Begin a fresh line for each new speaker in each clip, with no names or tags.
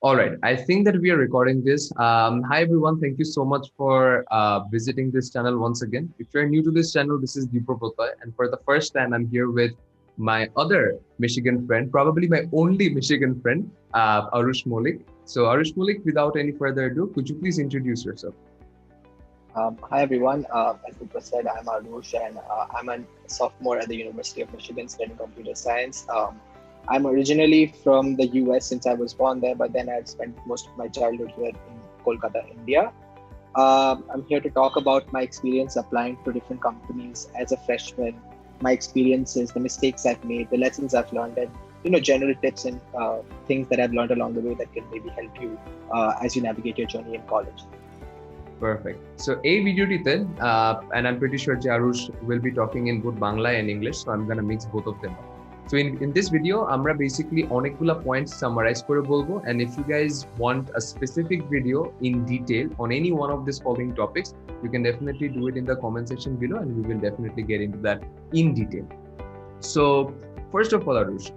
All right, I think that we are recording this. Hi everyone, thank you so much for visiting this channel once again. If you're new to this channel, this is Dipro, Prattoy, and for the first time, I'm here with my other Michigan friend, probably my only Michigan friend, Aroosh Moulik. So Aroosh Moulik, without any further ado, could you please introduce yourself?
Hi everyone, as Dipro said, I'm Aroosh and I'm a sophomore at the University of Michigan studying computer science. I'm originally from the US since I was born there, but then I've spent most of my childhood here in Kolkata, India. I'm here to talk about my experience applying to different companies as a freshman, my experiences, the mistakes I've made, the lessons I've learned, and general tips and things that I've learned along the way that can maybe help you as you navigate your journey in college.
Perfect. So এই ভিডিওটিতে and I'm pretty sure Arush will be talking in both Bangla and English, so I'm gonna mix both of them. So in this video, আমরা basically অনেকগুলা points summarize করে বলবো, and if you guys want a specific video in detail on any one of these following topics, you can definitely do it in the comment section below, and we will definitely get into that in detail. So first of all, Arush,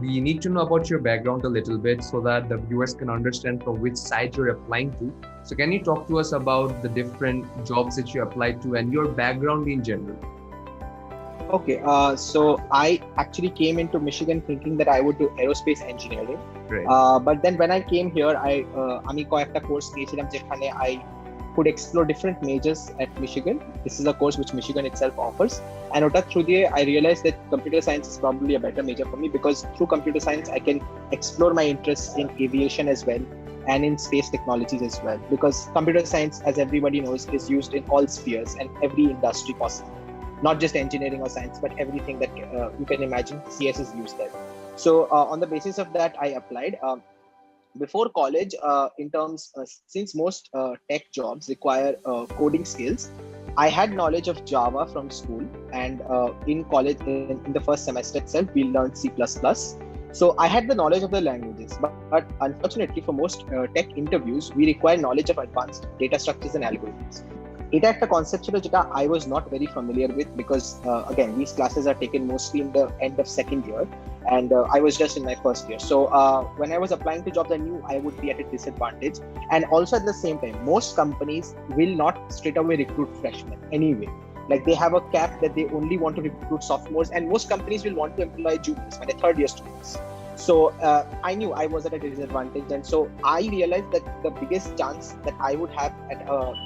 we need to know about your background a little bit so that the viewers can understand from which side you're applying to. So can you talk to us about the different jobs that you applied to and your background in general?
Okay, so I actually came into Michigan thinking that I would do aerospace engineering.
Right.
But then when I came here, আমি কয়েকটা course নিয়েছিলাম যেখানে I could explore different majors at Michigan. This is a course which Michigan itself offers. And ওটা through দিয়ে I realized that computer science is probably a better major for me because through computer science, I can explore my interests in aviation as well and in space technologies as well. Because computer science, as everybody knows, is used in all spheres and every industry possible. Not just engineering or science, but everything that you can imagine, CS is used there. So on the basis of that, I applied. Before college, since most tech jobs require coding skills, I had knowledge of Java from school, and in college, in the first semester itself, we learned C++. So I had the knowledge of the languages, but unfortunately for most tech interviews, we require knowledge of advanced data structures and algorithms. এটা একটা concept ছিল যেটা I was not very familiar with because again these classes are taken mostly in the end of second year and I was just in my first year. So when I was applying to jobs, I knew I would be at a disadvantage, and also at the same time most companies will not straight away recruit freshmen anyway. Like they have a cap that they only want to recruit sophomores, and most companies will want to employ juniors, my third year students. So I knew I was at a disadvantage, and so I realized that the biggest chance that I would have at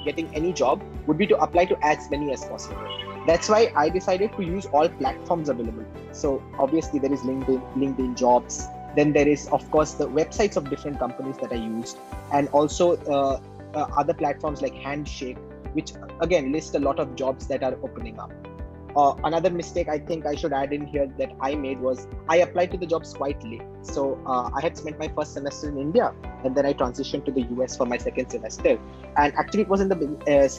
getting any job would be to apply to as many as possible. That's why I decided to use all platforms available. So obviously there is LinkedIn jobs. Then there is, of course, the websites of different companies that I used, and also other platforms like Handshake, which again list a lot of jobs that are opening up. Another mistake I think I should add in here that I made was I applied to the jobs quite late. So I had spent my first semester in India, and then I transitioned to the US for my second semester. And actually it was in the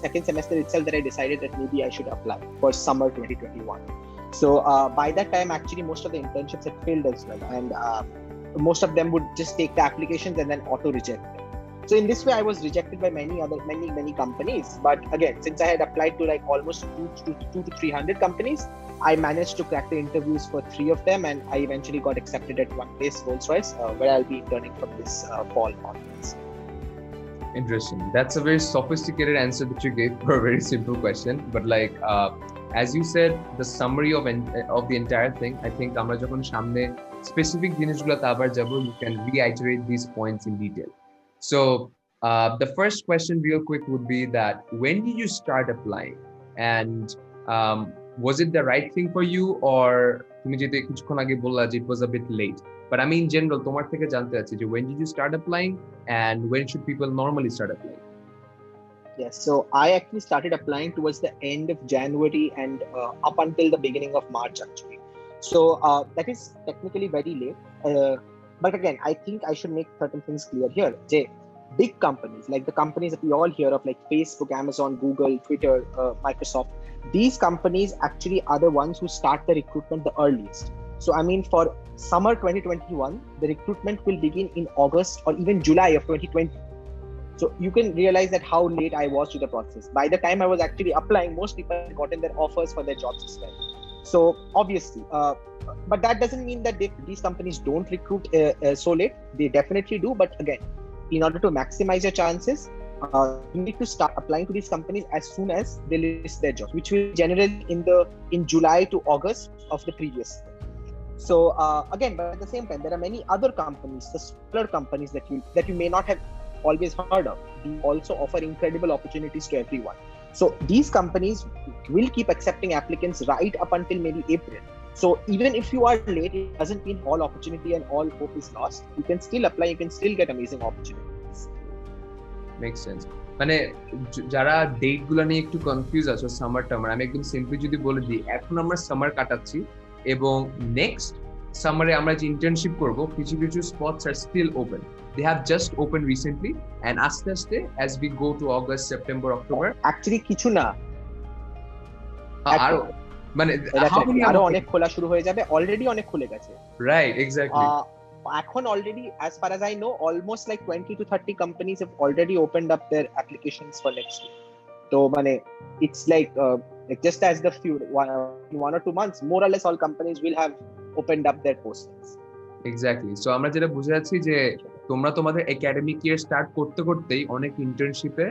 second semester itself that I decided that maybe I should apply for summer 2021. So by that time, actually most of the internships had failed as well. And most of them would just take the applications and then auto reject them. So in this way, I was rejected by many companies. But again, since I had applied to like almost 200 to 300 companies, I managed to crack the interviews for 3 of them, and I eventually got accepted at one place, Rolls-Royce, where I'll be interning from this fall onwards.
Interesting. That's a very sophisticated answer that you gave for a very simple question. But like, as you said, the summary of the entire thing, I think আমরা যখন সামনে specific জিনিসগুলোতে আবার যাব, you can reiterate these points in detail. So the first question real quick would be that when did you start applying, and was it the right thing for you, or তুমি যেটা কিছুক্ষণ আগে বললা যে it was a bit late, but I mean in general তোমার থেকে জানতে চাচ্ছি যে when did you start applying and when should people normally start applying?
Yes, so I actually started applying towards the end of January and up until the beginning of March actually. So that is technically very late. But again, I think I should make certain things clear here. Big companies, like the companies that we all hear of, like Facebook, Amazon, Google, Twitter, Microsoft, these companies actually are the ones who start the recruitment the earliest. So I mean, for summer 2021, the recruitment will begin in August or even July of 2020. So you can realize that how late I was to the process. By the time I was actually applying, most people had gotten their offers for their jobs as well. So obviously, but that doesn't mean that these companies don't recruit so late. They definitely do. But again, in order to maximize your chances, you need to start applying to these companies as soon as they list their jobs, which will generally in July to August of the previous year. So again, but at the same time, there are many other companies, the smaller companies that you may not have always heard of. They also offer incredible opportunities to everyone. So these companies will keep accepting applicants right up until maybe April. So even if you are late, it doesn't mean all opportunity and all hope is lost. You can still apply, you can still get amazing opportunities.
Makes sense. মানে যারা date গুলো নিয়ে একটু confuse আছো summer টার্মার, আমি একদম simply যদি বলে দিই, এখন আমরা সামার কাটাচ্ছি এবং নেক্সট সামারে আমরা যে ইন্টার্নশিপ করব, কিছু কিছু স্পটস আর still open. They have just opened recently, and আস্তে আস্তে as we go to August, September, October,
actually কিছু না,
আরো মানে
আরো অনেক খোলা শুরু হয়ে যাবে, অলরেডি অনেক খুলে গেছে।
Right, exactly.
এখন already, as far as I know, almost like 20 to 30 companies have already opened up their applications for next year. So মানে it's like just as the few one or 2 months, more or less all companies will have opened up their postings.
Exactly. So আমরা যেটা বুঝে যাচ্ছি যে তোমরা তোমাদের academic ইয়ার start করতে করতেই অনেক ইন্টার্নশিপে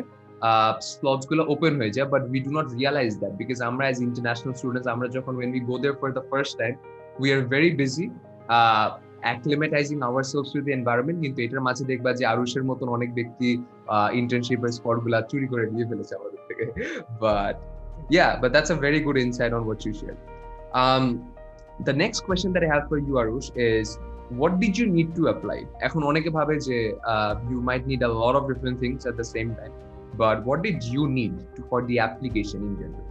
স্লটস গুলো ওপেন হয়ে যায়, but we do not realise that because আমরা অ্যাজ ইন্টারন্যাশনাল স্টুডেন্টস, আমরা যখন when we go there for the first time, we are very busy acclimatizing ourselves to the environment. কিন্তু এটার মাঝে দেখবা যে আরুষের মতন অনেক ব্যক্তি ইন্টার্নশিপের স্পট গুলা চুরি করে নিয়ে ফেলেছে আমাদের থেকে। But but that's a very good insight on what you shared. The next question that I have for you, Aroosh, is what did you need to apply? এখন অনেকে ভাবে যে you might need a lot of different things at the same time, but what did you need for the application in general?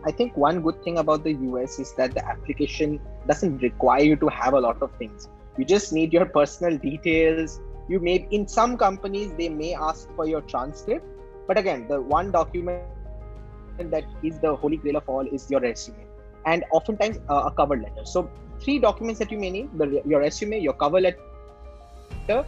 I think one good thing about the US is that the application doesn't require you to have a lot of things. You just need your personal details. You may, in some companies, they may ask for your transcript, but again, the one document that is the holy grail of all is your resume, and oftentimes a cover letter. So 3 documents that you may need: your resume, your cover letter,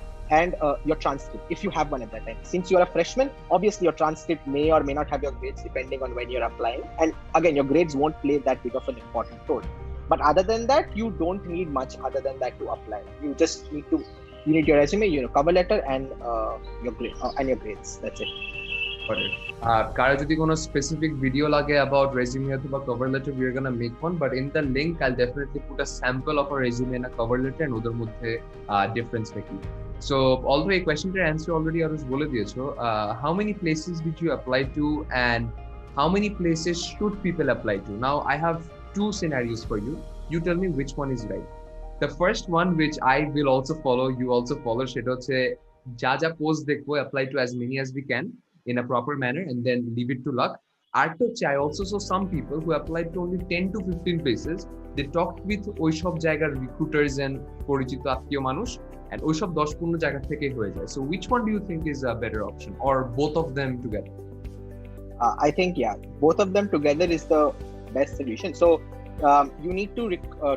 and your transcript, if you have one at that time. Since you are a freshman, obviously your transcript may or may not have your grades depending on when you're applying, and again, your grades won't play that big of an important role. But other than that, you don't need much other than that to apply. You just need your resume, your cover letter, and your grade and your grades. That's it.
কারো যদি কোনো specific video লাগে about resume অথবা cover letter, we are going to make one, but in the link I'll definitely put a sample of a resume and a cover letter, and ওদের মধ্যে difference দেখি। So although a question to answer already Aroosh বলে দিয়েছো, how many places did you apply to and how many places should people apply to? Now I have 2 scenarios for you. You tell me which one is right. The first one, which I will also follow, you also follow, সেটা হচ্ছে যা যা post দেখবো, apply to as many as we can in a proper manner and then leave it to luck. I also saw some people who applied to only 10 to 15 places. They talked with ওই সব জায়গার recruiters and পরিচিত আত্মীয় মানুষ, and ওই সব 10-15 জায়গা থেকে হয়ে যায়. So which one do you think is a better option, or both of them together?
I think both of them together is the best solution. So you need to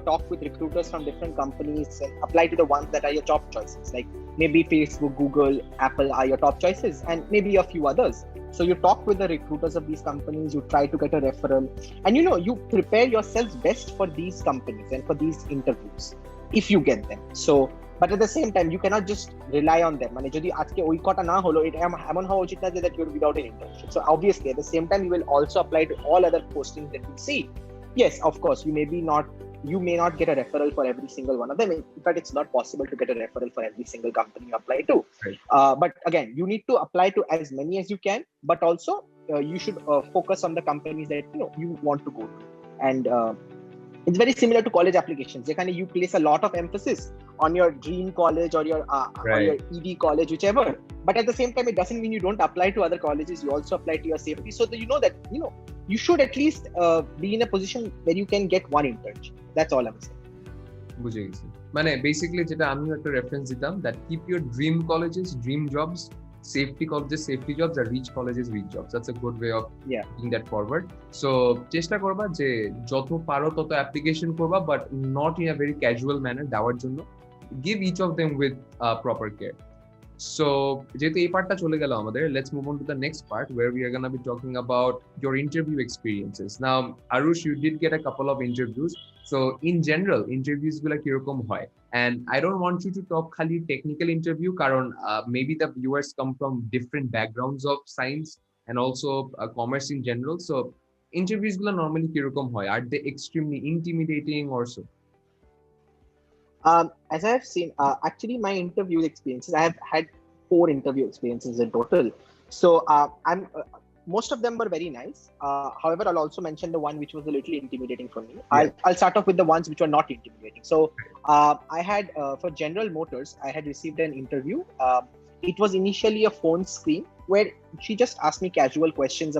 talk with recruiters from different companies and apply to the ones that are your top choices. Like maybe Facebook, Google, Apple are your top choices, and maybe a few others. So you talk with the recruiters of these companies, you try to get a referral, and you prepare yourselves best for these companies and for these interviews if you get them. So but at the same time, you cannot just rely on them. মানে যদি আজকে ওই কটা না হলো, এটা এমন হওয়া উচিত না যে that you're without an internship. So obviously at the same time, you will also apply to all other postings that you see. Yes, of course, you may not get a referral for every single one of them. In fact, it's not possible to get a referral for every single company you apply to.
Right.
But again, you need to apply to as many as you can, but also you should focus on the companies that you want to go to. And it's very similar to college applications. You place a lot of emphasis on your dream college or your ED college, whichever. But at the same time, it doesn't mean you don't apply to other colleges. You also apply to your safety, so that you should at least be in a position where you can get one internship. That's all I'm saying.
বুঝে গেছি। মানে basically যেটা আমি একটা reference দিতাম, that keep your dream colleges, dream jobs, safety colleges, safety jobs, R rich colleges, rich jobs. That's a good way of putting that forward. So চেষ্টা করবা যে যত পারো তত অ্যাপ্লিকেশন করবা, but not in a very casual manner দেওয়ার জন্য. Give each of them with proper care. So যেহেতু এই পার্টটা চলে গেল আমাদের, let's move on to the next part where we are going to be talking about your interview experiences. Now Aroosh, you did get a couple of interviews. So in general interviews গুলা কিরকম হয়, and I don't want you to talk খালি technical interview কারণ maybe the viewers come from different backgrounds of science and also commerce in general. So interviews গুলা normally কিরকম হয়? Are they extremely intimidating or so?
As I have seen, actually, my interview experiences, I have had 4 interview experiences in total. So most of them were very nice. However, I'll also mention the one which was a little intimidating for me.
Yeah.
I'll start off with the ones which were not intimidating. So I had, for General Motors, I had received an interview. It was initially a phone screen where she just asked me casual questions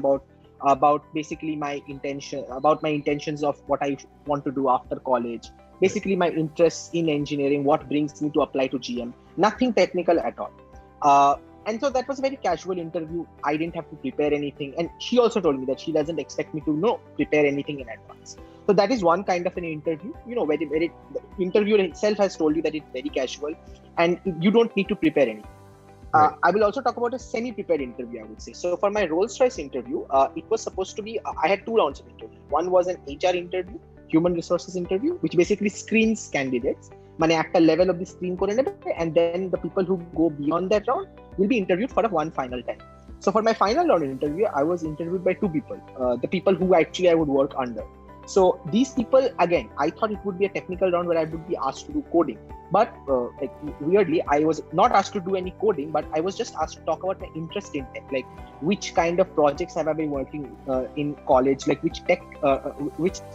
about basically my intentions of what I want to do after college. Basically, my interests in engineering, what brings me to apply to GM, nothing technical at all. And so that was a very casual interview. I didn't have to prepare anything. And she also told me that she doesn't expect me to prepare anything in advance. So that is one kind of an interview, where the interview itself has told you that it's very casual and you don't need to prepare anything. Right. I will also talk about a semi-prepared interview, I would say. So for my Rolls-Royce interview, it was supposed to be, I had 2 rounds of interview. One was an HR interview, human resources interview, which basically screens candidates. Mane ekta level of the screen kore nebe, and then the people who go beyond that round will be interviewed for one final time. So for my final round interview, I was interviewed by 2 people, the people who actually I would work under. So these people, again, I thought it would be a technical round where I would be asked to do coding. But weirdly, I was not asked to do any coding, but I was just asked to talk about my interest in tech, like which kind of projects have I been working in college, like which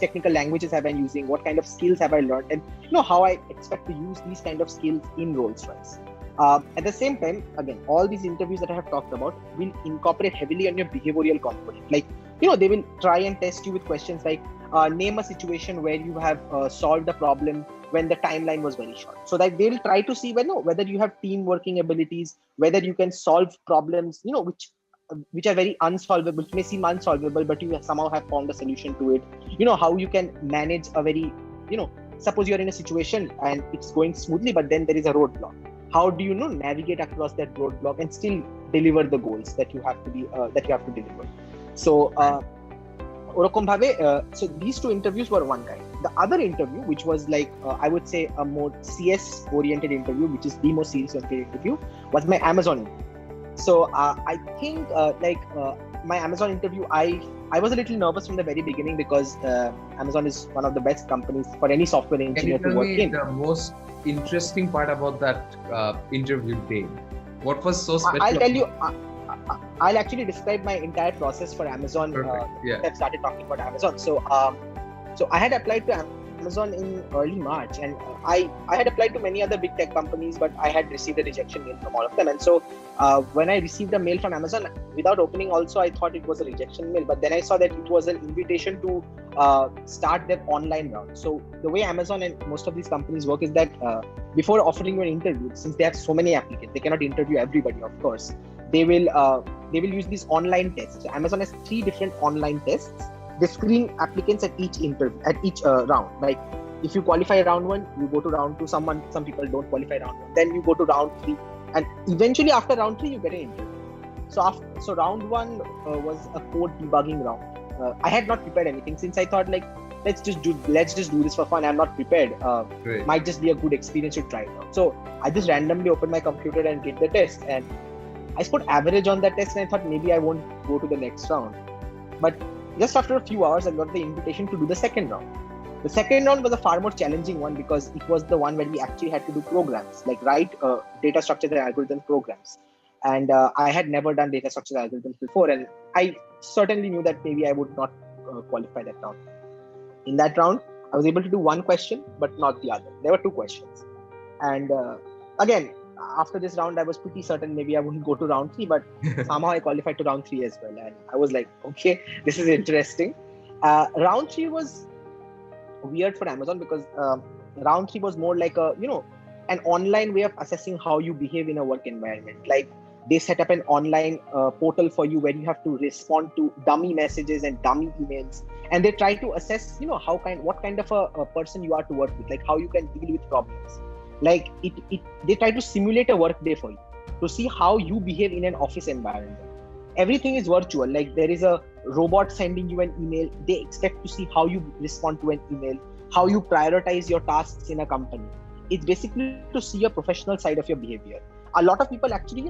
technical languages have I been using, what kind of skills have I learned, and how I expect to use these kind of skills in Rolls-Royce. At the same time, again, all these interviews that I have talked about will incorporate heavily on your behavioral component. Like, they will try and test you with questions like, name a situation where you have solved a problem when the timeline was very short. So that they'll try to see whether you have team working abilities, whether you can solve problems, which are very unsolvable, which may seem unsolvable, but you somehow have found a solution to it. How you can manage a very, suppose you're in a situation and it's going smoothly, but then there is a roadblock. How do you navigate across that roadblock and still deliver the goals that you have to deliver? So so these 2 interviews were one kind. The other interview, which was like I would say a more CS oriented interview, which is the most serious oriented interview, was my Amazon interview. So I think my Amazon interview, I was a little nervous from the very beginning because Amazon is one of the best companies for any software engineer to work in.
The most interesting part about that interview day, what was so special?
I'll tell you. I'll actually describe my entire process for Amazon. I've started talking about Amazon. So I had applied to Amazon in early March, and I had applied to many other big tech companies, but I had received a rejection mail from all of them. And so when I received a mail from Amazon, without opening also, I thought it was a rejection mail, but then I saw that it was an invitation to start their online round. So the way Amazon and most of these companies work is that before offering you an interview, since they have so many applicants, they cannot interview everybody, of course. They will use these online tests. So Amazon has 3 different online tests. They screen applicants at each round. Like if you qualify round 1, you go to round 2. Some people don't qualify round 1. Then you go to round 3, and eventually after round 3, you get an interview. So round 1 was a code debugging round. I had not prepared anything since I thought let's just do this for fun. I'm not prepared. Might just be a good experience to try it out. So I just randomly opened my computer and did the test, and I scored average on that test, and I thought maybe I won't go to the next round. But just after a few hours, I got the invitation to do the second round. The second round was a far more challenging one because it was the one where we actually had to do programs, like write data structures and algorithm programs. And I had never done data structures and algorithms before, and I certainly knew that maybe I would not qualify that round. In that round, I was able to do one question, but not the other. There were 2 questions. And again, after this round, I was pretty certain maybe I wouldn't go to round 3, but somehow I qualified to round 3 as well. And I was like, okay, this is interesting. Round 3 was weird for Amazon because round 3 was more like an online way of assessing how you behave in a work environment. Like they set up an online portal for you where you have to respond to dummy messages and dummy emails. And they try to assess, what kind of a person you are to work with, like how you can deal with problems. Like they try to simulate a work day for you to see how you behave in an office environment. Everything is virtual. Like there is a robot sending you an email. They expect to see how you respond to an email. how you prioritize your tasks in a company. It's basically to see a professional side of your behavior. A lot of people actually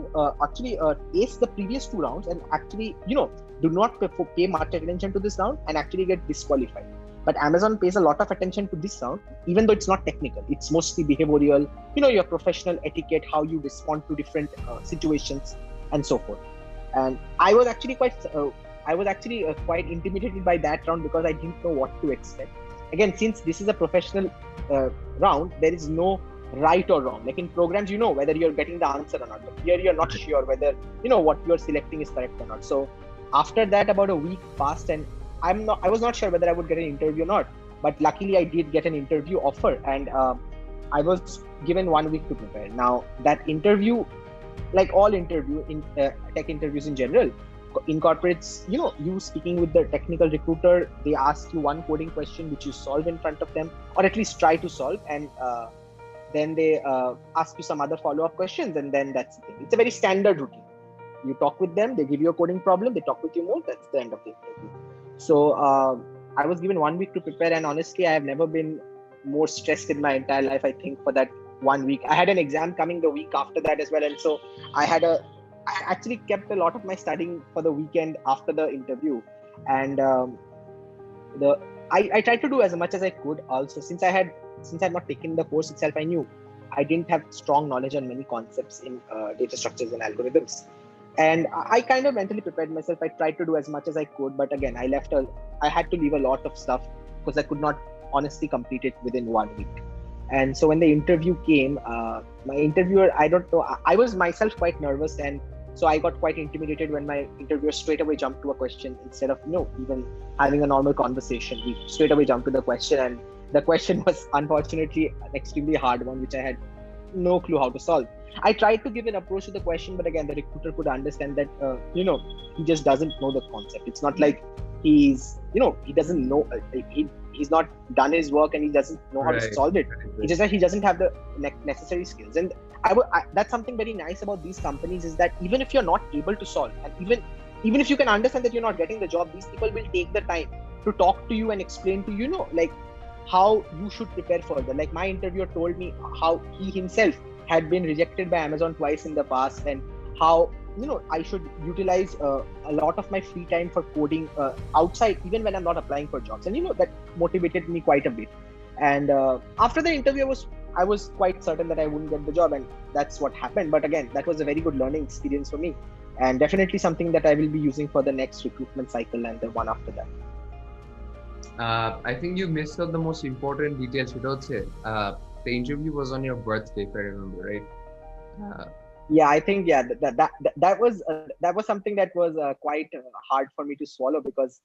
ace the previous two rounds and actually do not pay much attention to this round and actually get disqualified. But Amazon pays a lot of attention to this round, even though it's not technical. It's mostly behavioral, your professional etiquette, how you respond to different situations, and so forth. And I was actually quite intimidated by that round because I didn't know what to expect. Again, since this is a professional round, there is no right or wrong. Like in programs, whether you're getting the answer or not. But here, you're not sure whether what you're selecting is correct or not. So after that, about a week passed, and I was not sure whether I would get an interview or not. But luckily, I did get an interview offer, and I was given 1 week to prepare. Now that interview, like all interview in tech interviews in general, incorporates you speaking with the technical recruiter. They ask you one coding question which you solve in front of them, or at least try to solve, and then they ask you some other follow-up questions, and then that's the thing. It's a very standard routine. You talk with them, they give you a coding problem, they talk with you more, that's the end of the interview. So I was given 1 week to prepare, and honestly, I have never been more stressed in my entire life. I think for that 1 week, I had an exam coming the week after that as well, and so I actually kept a lot of my studying for the weekend after the interview, and I tried to do as much as I could. Also, since I had not taken the course itself, I knew I didn't have strong knowledge on many concepts in data structures and algorithms, and I kind of mentally prepared myself. I tried to do as much as I could, but again, I had to leave a lot of stuff because I could not honestly complete it within 1 week. And so when the interview came, my interviewer, I don't know, I was myself quite nervous, and so I got quite intimidated when my interviewer straight away jumped to a question instead of even having a normal conversation. He straight away jumped to the question, and the question was unfortunately an extremely hard one, which I had no clue how to solve. I tried to give an approach to the question, but again, the recruiter could understand that he just doesn't know the concept. It's not like he doesn't know. He's not done his work and he doesn't know how to solve it. It's just that he doesn't have the necessary skills. And that's something very nice about these companies, is that even if you're not able to solve, and even if you can understand that you're not getting the job, these people will take the time to talk to you and explain to you, like how you should prepare further. Like my interviewer told me how he himself had been rejected by Amazon twice in the past, and how I should utilize a lot of my free time for coding outside, even when I'm not applying for jobs. And that motivated me quite a bit. And after the interview, I was quite certain that I wouldn't get the job, and that's what happened. But again, that was a very good learning experience for me, and definitely something that I will be using for the next recruitment cycle and the one after that.
I think you missed out the most important detail. The interview was on your birthday, if I remember right.
Yeah, I think that was something that was quite hard for me to swallow, because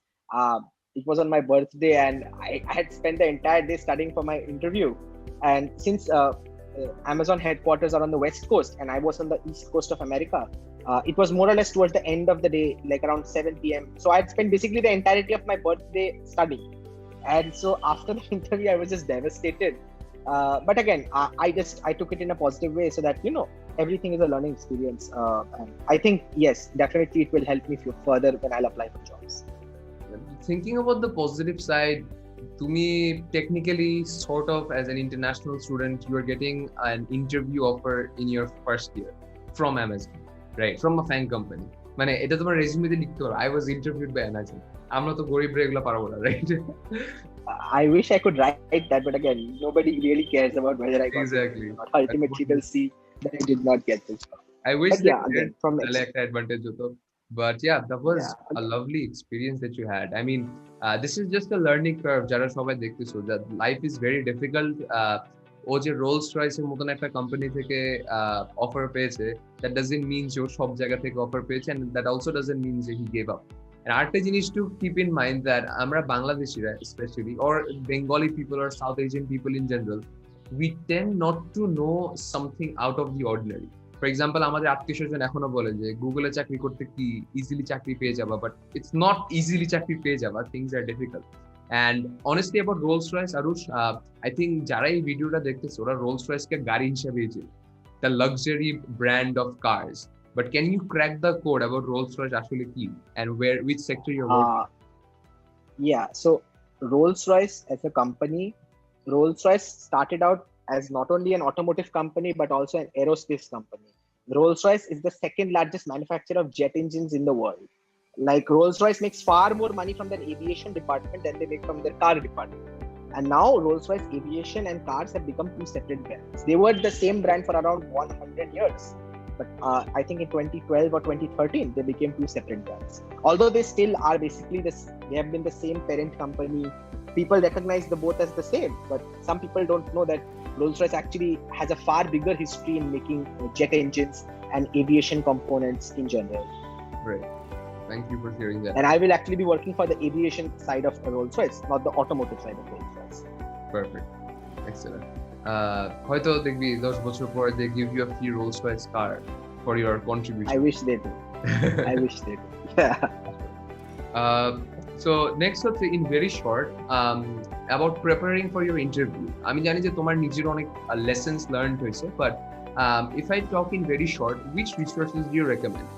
it was on my birthday, and I had spent the entire day studying for my interview. And since Amazon headquarters are on the West Coast and I was on the East Coast of America, it was more or less towards the end of the day, like around 7 p.m. So I had spent basically the entirety of my birthday studying. And so after the interview, I was just devastated. But again, I took it in a positive way, so that everything is a learning experience, and I think yes, definitely it will help me further when I'll apply for jobs.
Thinking about the positive side, to me, technically, sort of as an international student, you are getting an interview offer in your first year from Amazon, right? From a fan company. মানে এটা তোমার রেজিউমেতে লিখতে হবে, I was interviewed by Amazon. আমরা তো গরিবরা এগুলো পারবো না, right?
I wish I could write that, but again, nobody really cares about whether I got
exactly.
it or not. Ultimately, they'll see that I did not get this job.
I wish
again, from next
advantage hoto. But yeah, that was a lovely experience that you had. I mean, this is just a learning curve. Jara shobai dekhtecho that life is very difficult. ও যে Rolle's রয়েসের মতন একটা company থেকে offer পেয়েছে, that doesn't mean যে ও সব জায়গা থেকে offer পেয়েছে, and that also doesn't mean যে he gave up. And আরেকটা জিনিস to keep in mind that আমরা বাংলাদেশিরা especially, or Bengali people or South Asian people in general, we tend not to know something out of the ordinary. For example, আমাদের আত্মীয়স্বজন এখনো বলে যে গুগলে চাকরি করতে কি ইজিলি চাকরি পেয়ে যাবা, but it's not easily চাকরি পেয়ে যাবা, things are difficult. And honestly about Rolls-Royce, Aroosh, I think যারা এই ভিডিওটা দেখতেছে ওরা Rolls-Royce কে গাড়ি হিসেবেই চেনে, the luxury brand of cars. But can you crack the code about Rolls-Royce actually কি and which sector you're working?
Yeah, so Rolls-Royce as a company Rolls-Royce started out as not only an automotive company but also an aerospace company. Rolls-Royce is the second largest manufacturer of jet engines in the world. Like Rolls-Royce makes far more money from their aviation department than they make from their car department. And now Rolls-Royce Aviation and cars have become two separate brands. They were the same brand for around 100 years. But I think in 2012 or 2013, they became two separate brands. Although they still are basically this, they have been the same parent company. People recognize the both as the same, but some people don't know that Rolls-Royce actually has a far bigger history in making jet engines and aviation components in general.
Right. Thank you for sharing that.
And I will actually be working for the aviation side of Rolls-Royce, not the automotive side of Rolls-Royce.
Perfect. Excellent. হয়তো দেখবি 10 বছর পর they give you a free Rolls-Royce car for your contribution.
I wish they do. I wish they do. Yeah.
So next হচ্ছে in very short about preparing for your interview. আমি জানি যে তোমার নিজের অনেক lessons learned হয়েছে, but if I talk in very short, which resources do you recommend?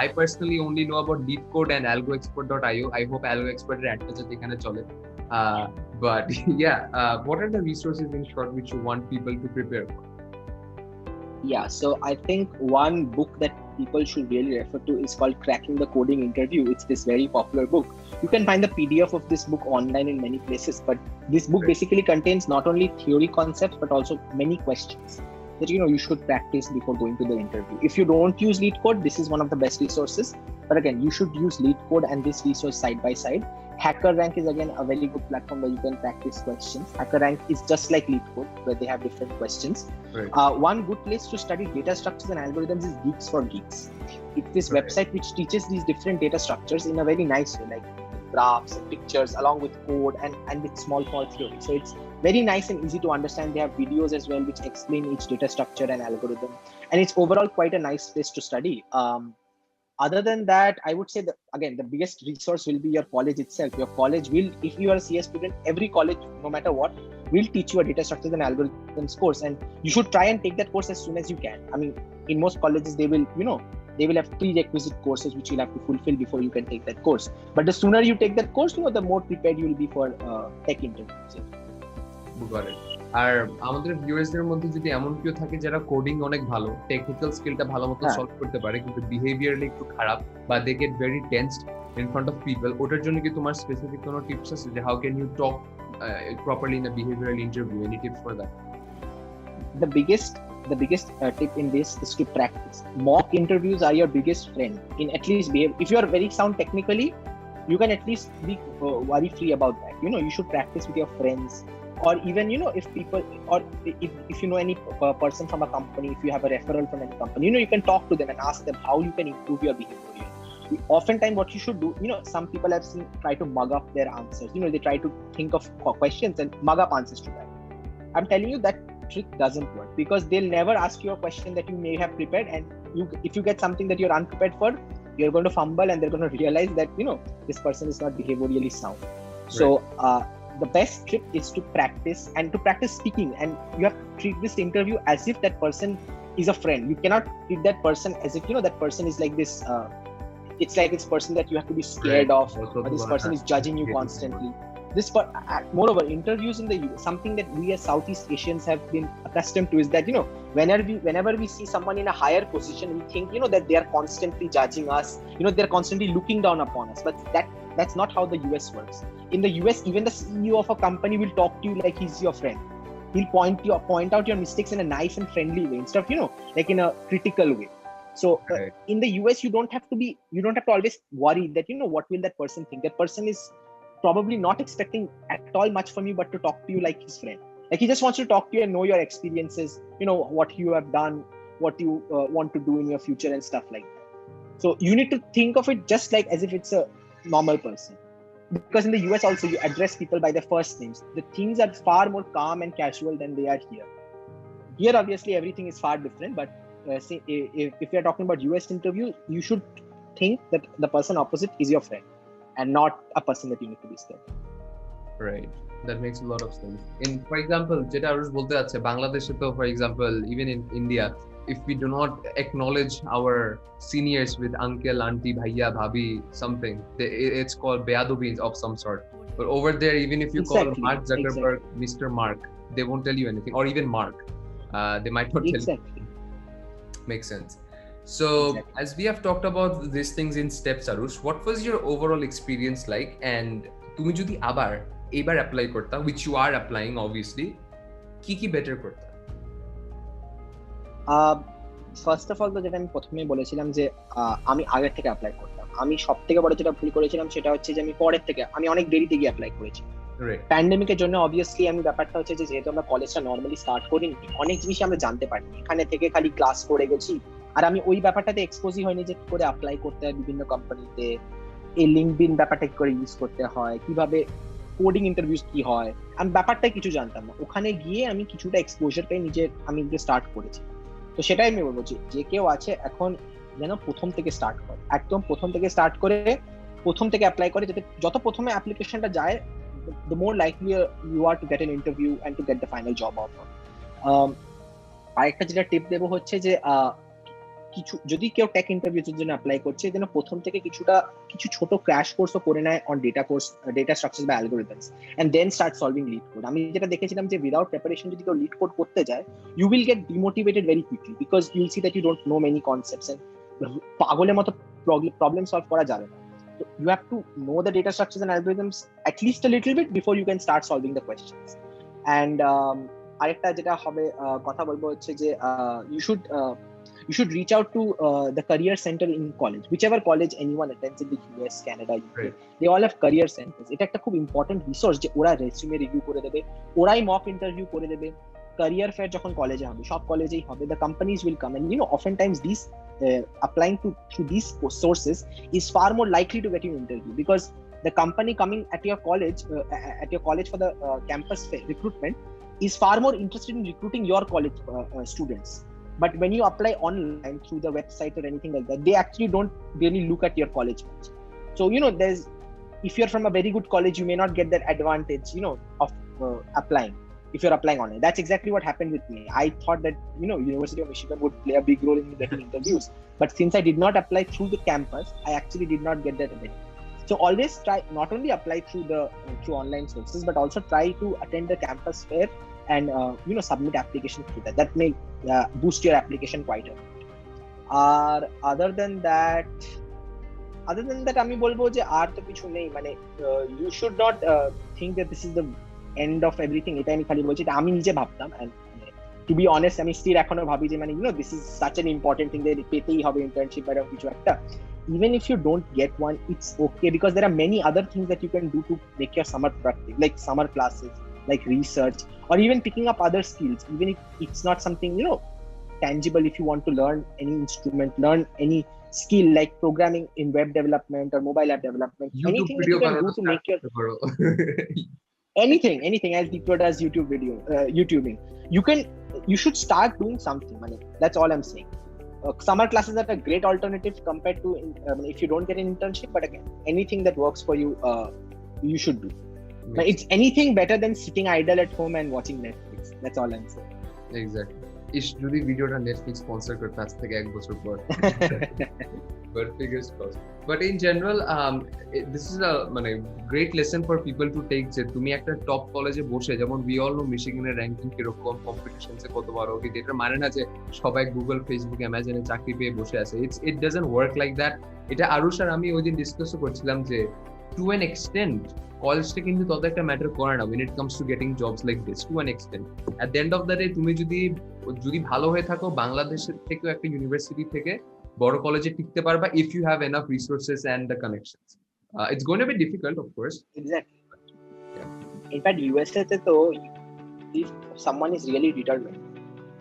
I personally only know about LeetCode and algoexpert.io. I hope algoexpert এর একটা যাতে এখানে চলে. But yeah, what are the resources in short which you want people to prepare for?
Yeah, so I think one book that people should really refer to is called Cracking the Coding Interview. It's this very popular book. You can find the PDF of this book online in many places, but this book basically contains not only theory concepts but also many questions that you should practice before going to the interview. If you don't use LeetCode, this is one of the best resources. But again, you should use LeetCode and this resource side by side. HackerRank is again a very good platform where you can practice questions. HackerRank is just like LeetCode, where they have different questions.
Right.
One good place to study data structures and algorithms is Geeks for Geeks. It's this website which teaches these different data structures in a very nice way, like graphs and pictures along with code and with small theory. So it's very nice and easy to understand. They have videos as well which explain each data structure and algorithm, and it's overall quite a nice place to study. Other than that, I would say that again the biggest resource will be your college itself. Your college will, if you are a CS student, every college, no matter what, will teach you a data structures and algorithms course, and you should try and take that course as soon as you can. I mean, in most colleges they will have prerequisite courses which you'll have to fulfill before you can take that course. But the sooner you take that course, the more prepared you will be for tech interviews.
Got it. আর আমাদের ভিউয়ার্সদের মধ্যে যদি এমন কেউ থাকে যারা coding অনেক ভালো, টেকনিক্যাল স্কিলটা ভালো মতো সলভ করতে পারে, কিন্তু বিহেভিয়ারলি একটু খারাপ বা they get very tensed in front of people, ওটার জন্য কি তোমার স্পেসিফিক কোনো টিপস আছে যে how can you talk properly in a behavioral interview? Any tips for that?
The biggest tip in this is to practice. Mock interviews are your biggest friend in at least behave. If you are very sound technically, you can at least be worry free about that. You should practice with your friends, or even if people, or if you know any person from a company, if you have a referral from any company, you can talk to them and ask them how you can improve your behavior. Oftentimes what you should do, some people have seen try to mug up their answers. They try to think of questions and mug up answers to that. I'm telling you that trick doesn't work, because they'll never ask you a question that you may have prepared, and if you get something that you're unprepared for, you're going to fumble and they're going to realize that this person is not behaviorally sound. Right. So the best trick is to practice speaking, and you have to treat this interview as if that person is a friend. You cannot treat that person as if that person is like this it's like this person that you have to be scared of, or this person is judging you constantly. Moreover, interviews in the US, something that we as Southeast Asians have been accustomed to, is that whenever we see someone in a higher position, we think that they are constantly judging us, they're constantly looking down upon us. But that's not how the US works. In the US, even the CEO of a company will talk to you like he's your friend. He'll point out your mistakes in a nice and friendly way, instead of like in a critical way. So in the US, you don't have to always worry that what will that person think. That person is probably not expecting at all much from you, but to talk to you like his friend. Like he just wants to talk to you and know your experiences, what you have done, what you want to do in your future and stuff like that. So you need to think of it just like as if it's a normal person, because in the US also you address people by their first names. The things are far more calm and casual than they are here. Here obviously everything is far different, but if you're talking about US interview, you should think that the person opposite is your friend and not a person that you need to be scared.
Right. That makes a lot of sense. For example, যেটা Aroosh বলতে যাচ্ছে, বাংলাদেশে তো for example, even in India, if we do not acknowledge our seniors with uncle, auntie, bhaiya, bhabhi, something, it's called beadobi of some sort. But over there, even if you
Exactly,
call Mark Zuckerberg Mr. Mark, they won't tell you anything, or even Mark. They might not tell you. Makes sense. So as we have talked about these things in steps, Aroosh, what was your overall experience like? And তুমি যদি আবার apply করতা, which you are applying obviously, কি better করতা?
First of all তো যেটা আমি প্রথমেই বলেছিলাম যে আমি আগের থেকে অ্যাপ্লাই করতাম। আমি সবথেকে বড় যেটা ভুল করেছিলাম সেটা হচ্ছে যে আমি পরের থেকে আমি অনেক দেরিতে গিয়ে অ্যাপ্লাই করেছি। প্যান্ডেমিকের জন্য অবভিয়াসলি আমি ব্যাপারটা হচ্ছে যে যেহেতু আমরা কলেজটা নর্মালি স্টার্ট করিনি, অনেক জিনিস আমরা জানতে পারিনি, এখানে থেকে খালি ক্লাস করে গেছি। আর আমি ওই ব্যাপারটাতে এক্সপোজই হয়নি যে কি করে অ্যাপ্লাই করতে হয় বিভিন্ন কোম্পানিতে, এই লিঙ্কডইন ব্যাপারটা কি করে ইউজ করতে হয়, কিভাবে কোডিং ইন্টারভিউস কি হয়, আমি ব্যাপারটাই কিছু জানতাম না। ওখানে গিয়ে আমি কিছুটা এক্সপোজার পেয়ে আমি স্টার্ট করেছি। তো সেটাই আমি বলবো যে কেউ আছে এখন যেন প্রথম থেকে স্টার্ট করে, একদম প্রথম থেকে স্টার্ট করে প্রথম থেকে অ্যাপ্লাই করে, যাতে যত প্রথমে অ্যাপ্লিকেশনটা যায় the more likely you are to get an interview and to get the final job offer. আরেকটা যেটা টিপ দেবো হচ্ছে যে কিছু যদি কেউ টেক ইন্টারভিউর জন্য অ্যাপ্লাই করছে যেন প্রথম থেকে কিছু ছোট ক্র্যাশ কোর্সও করে নেয় অন ডেটা স্ট্রাকচার বা algorithms and then start solving LeetCode. আমি যেটা দেখেছিলাম যে উইদাউট প্রিপারেশন যদি কেউ লিড কোড করতে যায়, you will get demotivated very quickly because you will see that you don't know many concepts and পাগলের মতো প্রবলেম সলভ করা যাবে না। So you have to know the data structures and algorithms at least a little bit before you can start solving the questions. And আরেকটা যেটা হবে কথা বলবো হচ্ছে যে you should reach out to the career center in college, whichever college anyone attends in the US, Canada, UK. Right. They all have career centers. এটা একটা খুব ইম্পর্টেন্ট রিসোর্স যে ওরা রেজিউমে রিভিউ করে দেবে, ওরাই মক ইন্টারভিউ করে দেবে। career fair যখন কলেজে হবে, সব কলেজেই হবে, the companies will come and oftentimes these applying to these sources is far more likely to get you an interview because the company coming at your college for the campus fair recruitment is far more interested in recruiting your college students. But when you apply online through the website or anything like that, they actually don't really look at your college page. So there's, if you're from a very good college, you may not get that advantage of applying if you're applying online. That's exactly what happened with me. I thought that University of Michigan would play a big role in getting interviews, but since I did not apply through the campus, I actually did not get that benefit. So always try not only apply through online sources, but also try to attend the campus fair and submit application through that. That may boost your application quite a bit. Other than that আমি বলবো যে আর তো কিছু নেই, মানে you should not think that this is the end of everything. এটা আমি খালি বলছি, এটা আমি নিজে ভাবতাম, and to be honest আমি স্টিল এখনো ভাবি যে মানে this is such an important thing that পেতেই হবে internship বা কিছু একটা. Even if you don't get one, it's okay because there are many other things that you can do to make your summer productive, like summer classes, like research, or even picking up other skills, even if it's not something tangible. If you want to learn any instrument, learn any skill like programming in web development or mobile app development, anything that you can do to make your anything as Dipro does YouTubing, you should start doing something. That's all I'm saying. Summer classes are a great alternative compared to if you don't get an internship, but again, anything that works for you, you should do. It's anything better than sitting idle at home and watching Netflix. That's all I'm saying.
Exactly. যদি ভিডিওটা Netflix sponsor করতে আজ থেকে 1 বছর পর, but fingers crossed. But in general, this is a great lesson for people to take যে তুমি একটা টপ কলেজে বসে, যেমন we all know মিশিগানের র্যাঙ্কিং কিরকম, কম্পিটিশনসে কত বড়, কিন্তু এটা মানে না যে সবাই গুগল, ফেসবুক, অ্যামাজনে চাকরি পেয়ে বসে আছে। it doesn't work like that. এটা আরুষ আর আমি ওই দিন ডিসকাসও করছিলাম যে to an extent কলেজটা কিন্তু তত একটা ম্যাটার করে না when it comes to getting jobs like this, to an extent. At the end of the day, তুমি যদি ভালো হয়ে থাকো, বাংলাদেশের থেকেও একটা ইউনিভার্সিটি থেকে বড় কলেজে টিকতে পারবা if you have enough resources and the connections. It's going to be difficult, of course.
Exactly. Yeah. In fact, USA te to if someone is really determined,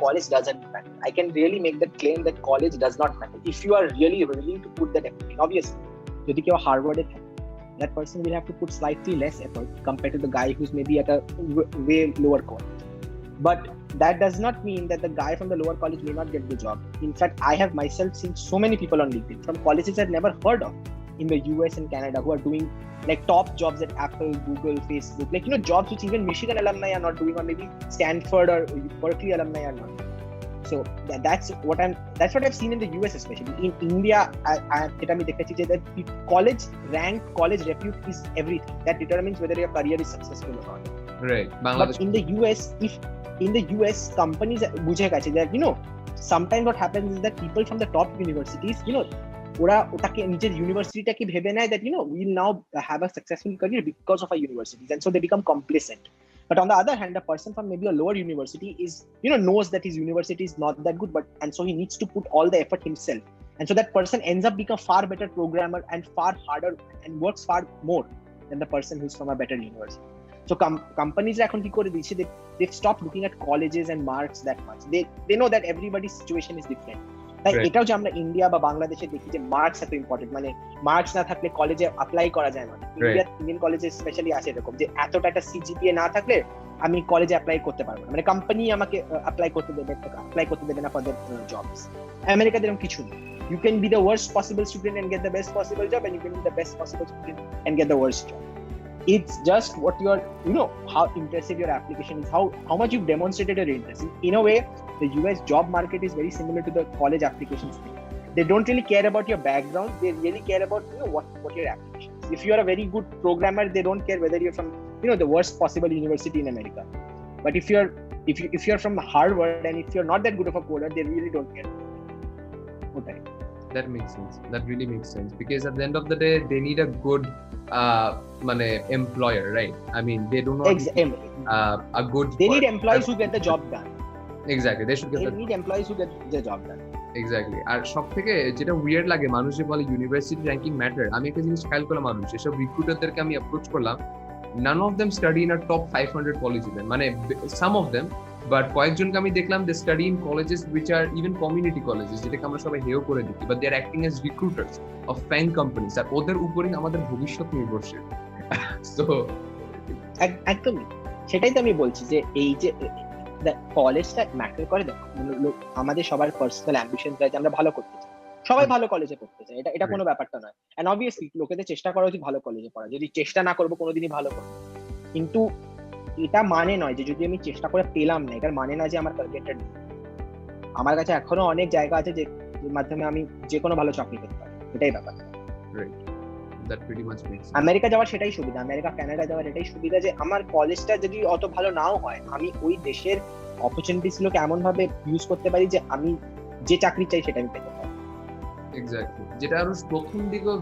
college doesn't matter. I can really make that claim that college does not matter if you are really willing to put that effort. Obviously, যদি কেউ হার্ভার্ডে থাকে, that person will have to put slightly less effort compared to the guy who's maybe at a way lower college. But that does not mean that the guy from the lower college may not get the job. In fact, I have myself seen so many people on LinkedIn from colleges I've never heard of in the US and Canada who are doing like top jobs at Apple, Google, Facebook, jobs which even Michigan alumni are not doing, or maybe Stanford or Berkeley alumni are not. So that's what I've seen in the US, especially in India. It that college rank, college repute is everything that determines whether your career is successful or not.
Right.
But in the US, companies বুঝে গেছে that sometimes what happens is that people from the top universities, ওরা ওটাকে নিজের ইউনিভার্সিটিটাকে ভেবে নেয় that we'll now have a successful career because of our universities, and so they become complacent. But on the other hand, a person from maybe a lower university is knows that his university is not that good, and so he needs to put all the effort himself, and so that person ends up becoming a far better programmer and far harder and works far more than the person who's from a better university. So companies এখন কি করে দিচ্ছে, they've stopped looking at colleges and marks that much. They know that everybody's situation is different. তাই এটাও যে আমরা India বা বাংলাদেশে দেখি যে মার্কস এত ইম্পর্টেন্ট, মানে মার্কস না থাকলে কলেজে অ্যাপ্লাই করা যায় না। ইন্ডিয়ান কলেজে স্পেশালি আছে এরকম যে এতটা একটা সিজিপিএ না থাকলে আমি কলেজে অ্যাপ্লাই করতে পারবো না, মানে কোম্পানি আমাকে অ্যাপ্লাই করতে দেবে না ফর দ্য জবস। আমেরিকাতে এরকম কিছু নেই। You can be the worst possible student and get the best possible job, and you can be the best possible student and get the worst job. It's just what your how impressive your application is, how much you've demonstrated your interest. In a way, the US job market is very similar to the college applications thing. They don't really care about your background, they really care about what your application is. If you are a very good programmer, they don't care whether you're from the worst possible university in America. But if you're from Harvard and if you're not that good of a coder, they really don't care. Okay.
That makes sense. That really makes sense, because at the end of the day they need a good employer, right? I mean, they do not a good,
they need employees who get the job done.
Exactly, they need
employees who get the job done.
Exactly. আর সবথেকে যেটা weird লাগে, মানুষ যে বলে university ranking matter, আমি একটা জিনিস খেয়াল করলাম, মানুষ এসব রিক্রুটারদেরকে আমি অ্যাপ্রোচ করলাম, none of them study in a top 500 colleges, মানে some of them, বাট কয়েকজনকে আমি দেখলাম they study in colleges which are even community colleges, যেটাকে আমরা সবাই হেয় করে দিই, but they are acting as recruiters of FAANG companies, আর ওদের উপরেই আমাদের ভবিষ্যৎ নির্ভরশীল। সো
একদমই সেটাই তো আমি বলছি যে এই যে কলেজটা ম্যাটার করে। দেখো, আমাদের সবার পার্সোনাল অ্যাম্বিশন আছে, আমরা ভালো করতে চাই, সবাই ভালো কলেজে পড়তে চাই, এটা কোনো ব্যাপারটা নয়। এন্ড অবভিয়াসলি লোকেদের চেষ্টা করা উচিত ভালো কলেজে পড়া, যদি চেষ্টা না করবো কোনোদিনই ভালো করবো। কিন্তু এটা মানে নয় যে যদি আমি চেষ্টা করে পেলাম না, এটার মানে না যে আমার ক্যারিয়ারটা নেই। আমার কাছে এখনো অনেক জায়গা আছে যে মাধ্যমে আমি যে কোনো ভালো চাকরি পেতে পারি, এটাই ব্যাপার। আমেরিকা যাওয়ার সেটাই সুবিধা, আমেরিকা কানাডা যাওয়ার এটাই সুবিধা যে আমার কলেজটা যদি অত ভালো নাও হয়, আমি ওই দেশের অপরচুনিটিস গুলোকে এমন ভাবে ইউজ করতে পারি যে আমি যে চাকরি চাই সেটা আমি পেতে পারি।
এক্স্যাক্টলি, যেটা আরুষ প্রথম দিকে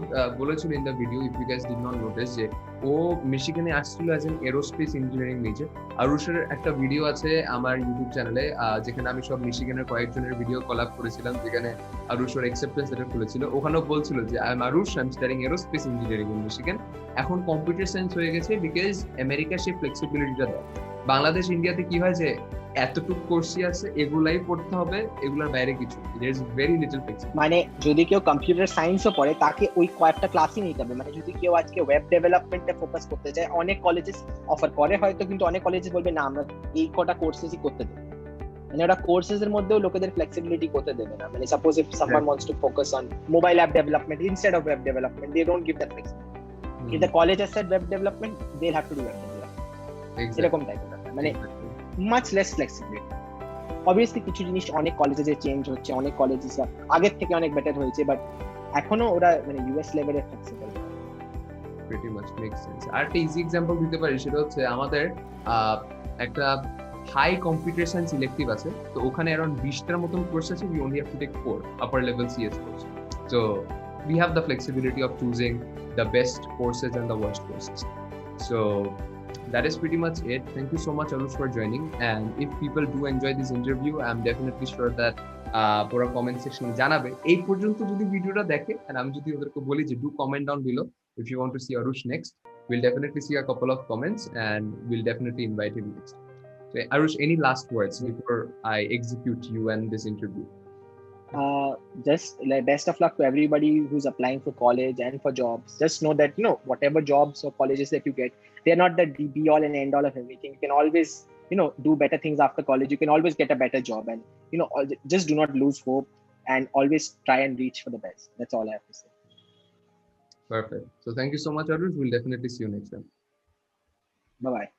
বলেছিল in the video, if you guys did not notice, যে ও মিশিগানে আসছিল as an aerospace engineering major. আরুষের একটা ভিডিও আছে আমার ইউটিউব চ্যানেলে, যেখানে আমি সব মিশিগানের কয়েকজনের ভিডিও কলাপ করেছিলাম, যেখানে আরুষ ওর অ্যাকসেপ্টেন্স লেটার খুলেছিল। ওখানেও বলছিল যে I am Aarush, I am studying aerospace engineering in Michigan. এখন কম্পিউটার সায়েন্স হয়ে গেছে বিকজ আমেরিকা সেই ফ্লেক্সিবিলিটিটা দেয়। বাংলাদেশ ইন্ডিয়াতে কি হয় যে এতটুকু কোর্সই আছে, এগুলাই পড়তে হবে, এগুলোর বাইরে কিছু there is very little flexibility.
মানে যদি কেউ কম্পিউটার সায়েন্সও পড়ে, তাকে ওই কয়েকটা ক্লাসই নিতে হবে। মানে যদি কেউ আজকে ওয়েব ডেভেলপমেন্টে ফোকাস করতে চায়, অনেক কলেজেস অফার করে হয়তো, কিন্তু অনেক কলেজেস বলবে না আমরা এই কটা কোর্সেসই করতে দেব। মানে ওরা কোর্সেস এর মধ্যেও লোকেদের ফ্লেক্সিবিলিটি করতে দেবে না। মানে suppose if someone wants to focus on mobile app development instead of web development, they don't give that flexibility. If the college has said web development, they have to do web development, এরকম টাইপের ব্যাপার। মানে much less flexibility. Obviously কিছু জিনিস অনেক কলেজে যে change হচ্ছে, অনেক কলেজেস আগের থেকে অনেক বেটার হয়েছে, বাট এখনো ওরা মানে ইউএস লেভেলের flexible.
Pretty much makes sense. আর একটা ইজি এক্সাম্পল দিতে পারি, সেটা হচ্ছে আমাদের একটা হাই কম্পিউটার সায়েন্স ইলেক্টিভ আছে, তো ওখানে অ্যারাউন্ড 20টার মতন কোর্স আছে, we only have to take 4 upper level CS course. So we have the flexibility of choosing the best courses and the worst courses. So that is pretty much it. Thank you so much, Aroosh, for joining. And if people do enjoy this interview, I'm definitely sure that পুরো comment সেকশনে জানাবে এই পর্যন্ত যদি ভিডিওটা দেখে, and আমি যদি ওদেরকে বলি যে do comment down below if you want to see Aroosh next. We'll definitely see a couple of comments and we'll definitely invite him next. So Aroosh, any last words before I execute you and this interview?
Just like best of luck to everybody who's applying for college and for jobs. Just know that whatever jobs or colleges that you get, they're not the be all and end all of everything. You can always do better things after college. You can always get a better job, and just do not lose hope and always try and reach for the best. That's all I have to say.
Perfect. So thank you so much, Aroosh. We'll definitely see you next time.
Bye bye.